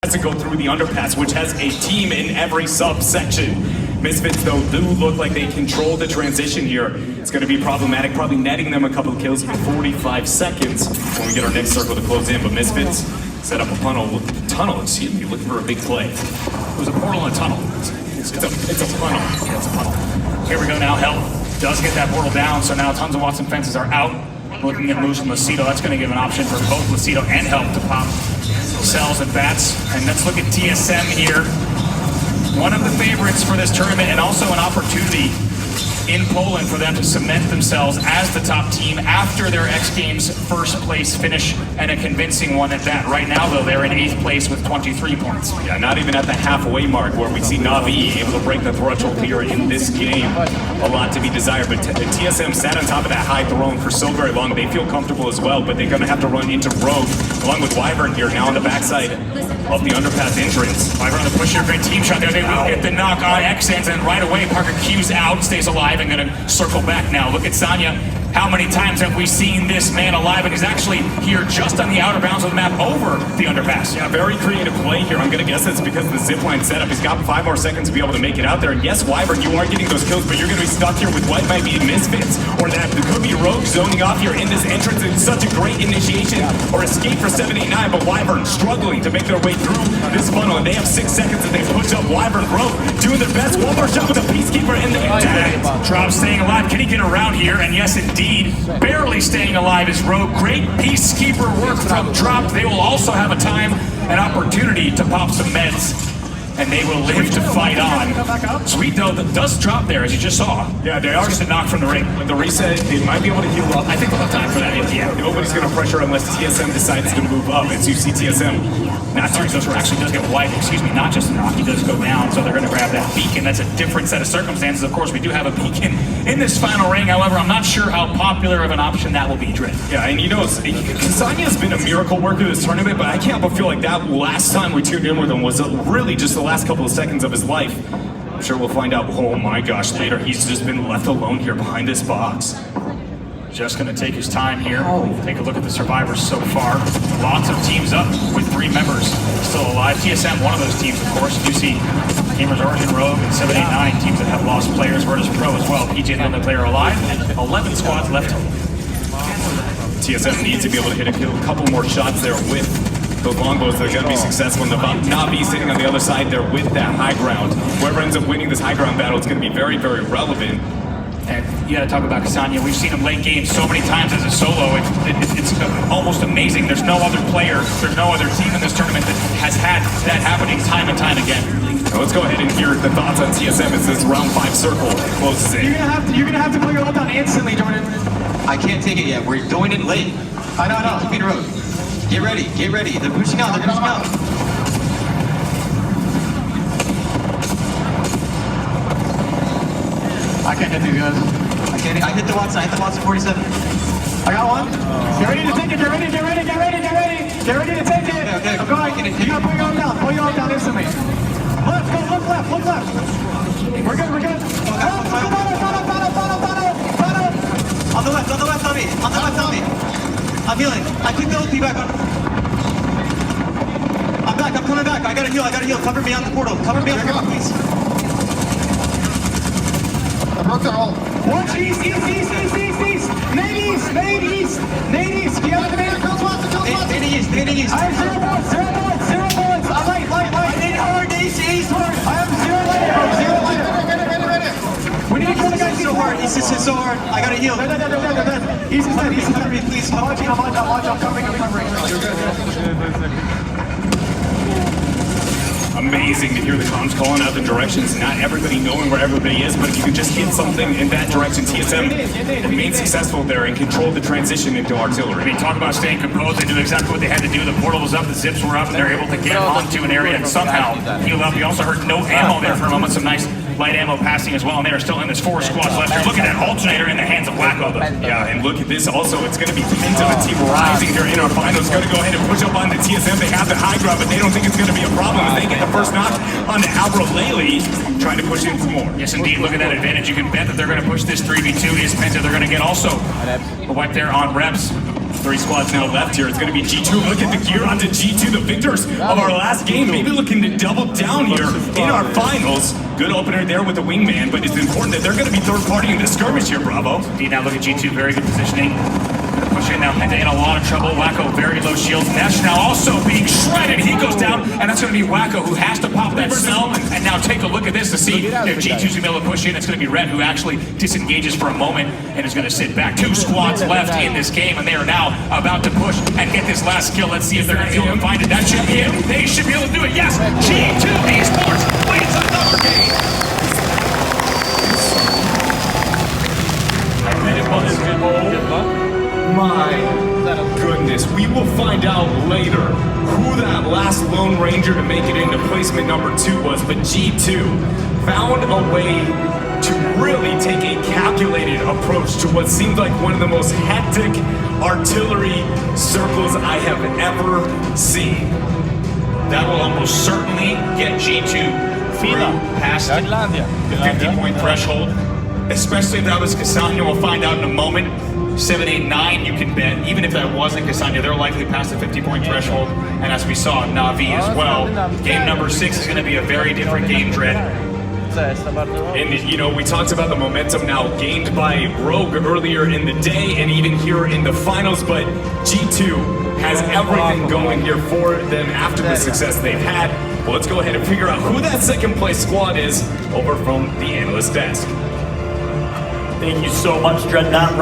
has to go through the underpass, which has a team in every subsection. Misfits, though, do look like they control the transition here. It's going to be problematic, probably netting them a couple of kills in 45 seconds when we get our next circle to close in. But Misfits set up a tunnel, excuse me, looking for a big play. It was a portal and a tunnel. It's a tunnel. Yeah, it's a tunnel. Here we go now. Help does get that portal down, so now tons of Watson fences are out. Looking at moves from Lucido, that's going to give an option for both Lucido and Help to pop cells and bats. And let's look at TSM here. One of the favorites for this tournament, and also an opportunity in Poland for them to cement themselves as the top team after their X Games first place finish, and a convincing one at that. Right now, though, they're in 8th place with 23 points. Yeah, not even at the halfway mark where we see Na'Vi able to break the threshold here in this game. A lot to be desired, but TSM sat on top of that high throne for so very long. They feel comfortable as well, but they're going to have to run into Rogue along with Wyvern here now on the backside of the underpass entrance. Wyvern on the push here, great team shot there. They will get the knock on Xens, and right away Parker Q's out, stays alive, and gonna circle back now. Look at Sanya. How many times have we seen this man alive? And he's actually here just on the outer bounds of the map over the underpass. Yeah, very creative play here. I'm going to guess it's because of the zipline setup. He's got 5 more seconds to be able to make it out there. And yes, Wyvern, you are getting those kills, but you're going to be stuck here with what might be Misfits, or that could be Rogue zoning off here in this entrance. It's such a great initiation or escape for 789, but Wyvern struggling to make their way through this funnel. And they have 6 seconds as they push up Wyvern. Rogue doing their best. One more shot with a Peacekeeper in the Drop staying alive. Can he get around here? And yes, indeed. Barely staying alive is Rogue. Great Peacekeeper work from Drop. They will also have a time and opportunity to pop some meds, and they will live to fight on. Sweet, though, that does drop there, as you just saw. Yeah, they are just a knock from the ring. The reset, they might be able to heal up. I think they'll have time for that. Yeah. Nobody's going to pressure unless TSM decides it's going to move up. As you see TSM. Not just actually does get wiped, excuse me, not just a knock, he does go down, so they're going to grab that beacon. That's a different set of circumstances. Of course, we do have a beacon in this final ring. However, I'm not sure how popular of an option that will be, Dre. Yeah, and you know, Sanya's been a miracle worker this tournament, but I can't but feel like that last time we tuned in with him was really just the last couple of seconds of his life. I'm sure we'll find out, oh my gosh, later. He's just been left alone here behind this box. Just going to take his time here. Take a look at the survivors so far. Lots of teams up with 3 members still alive. TSM, one of those teams, of course. You see Gamers Origin, Rogue, and 789 teams that have lost players. Virtus Pro as well. PJ, the only player alive, and 11 squads left. TSM needs to be able to hit a couple more shots there with those longbows. They're going to be successful. And the Na'Vi sitting on the other side there with that high ground. Whoever ends up winning this high ground battle is going to be very, very relevant. And you got to talk about Ksania. We've seen him late game so many times as a solo. It's almost amazing. There's no other player, there's no other team in this tournament that has had that happening time and time again. Now let's go ahead and hear the thoughts on TSM as this round 5 circle closes in. You're gonna have to put your ult down instantly, Jordan. I can't take it yet. We're going in late. I know. Keep it road. Get ready. Get ready. They're pushing out. They're pushing out. I can't hit these guys. I hit the Watson. I hit the Watson 47. I got one. Get ready to take it. Get ready to take it. Okay. I'm going. You gotta put your arm down. Pull your arm down instantly. Left. Go. Look left. We're good. Bottom. On the left on me. I'm healing. I clicked the ulti back on. I'm coming back. I gotta heal. Cover me on the portal, please. I broke their ult. Watch east. Nade east. Do you have a command? Nade east. I have 0 bullets. I light. Nade hard, east. I have 0 light. Ready. We need to kill the guy. So hard. East is so hard. I gotta heal. They're dead. East is dead. Cover me, please. I'm covering. Amazing to hear the comms calling out the directions, not everybody knowing where everybody is, but if you can just get something in that direction, TSM remained successful there and controlled the transition into artillery. I mean, talk about staying composed. They knew exactly what they had to do. The portal was up, the zips were up, and they're able to get onto an area and somehow heal up. You also heard no ammo there for a moment, some nice light ammo passing as well, and they are still in this 4 squads left. You're looking at alternator in the hands of Wacko, though. Yeah, and look at this also. It's going to be the Mint of a team rising here in our finals. Going to go ahead and push up on the TSM. They have the high ground, but they don't think it's going to be a problem as they get the first knock on the Abralele, trying to push in for more. Yes, indeed. Look at that advantage. You can bet that they're going to push this 3v2. Is Penta. They're going to get also a wipe there on Reps. 3 squads now left here. It's going to be G2. Look at the gear onto G2, the victors of our last game. Maybe looking to double down here in our finals. Good opener there with the wingman, but it's important that they're going to be third party in this skirmish here, Bravo. Indeed, now look at G2, very good positioning. Pushing now, and they in a lot of trouble. Wacko, very low shield. Nesh now also being shredded. He goes down, and that's going to be Wacko who has to pop that cell. And now take a look at this to see if G2's going to be able to push in. It's going to be Red who actually disengages for a moment and is going to sit back. 2 squads left in this game, and they are now about to push and get this last kill. Let's see if they're going to be able to find it. That should be it. They should be able to do it. Yes, G2 Esports wins another game. My goodness, we will find out later who that last Lone Ranger to make it into placement number 2 was, but G2 found a way to really take a calculated approach to what seemed like one of the most hectic artillery circles I have ever seen. That will almost certainly get G2 through past the 50-point threshold, especially if that was Cassania. We'll find out in a moment. 7, 8, 9, you can bet. Even if that wasn't Cassania, they're likely past the 50-point threshold. And as we saw, Na'Vi as well. Game number 6 is going to be a very different game, Dread. And, you know, we talked about the momentum now gained by Rogue earlier in the day and even here in the finals, but G2 has everything going here for them after the success they've had. Well, let's go ahead and figure out who that second place squad is over from the analyst desk. Thank you so much, Dread. That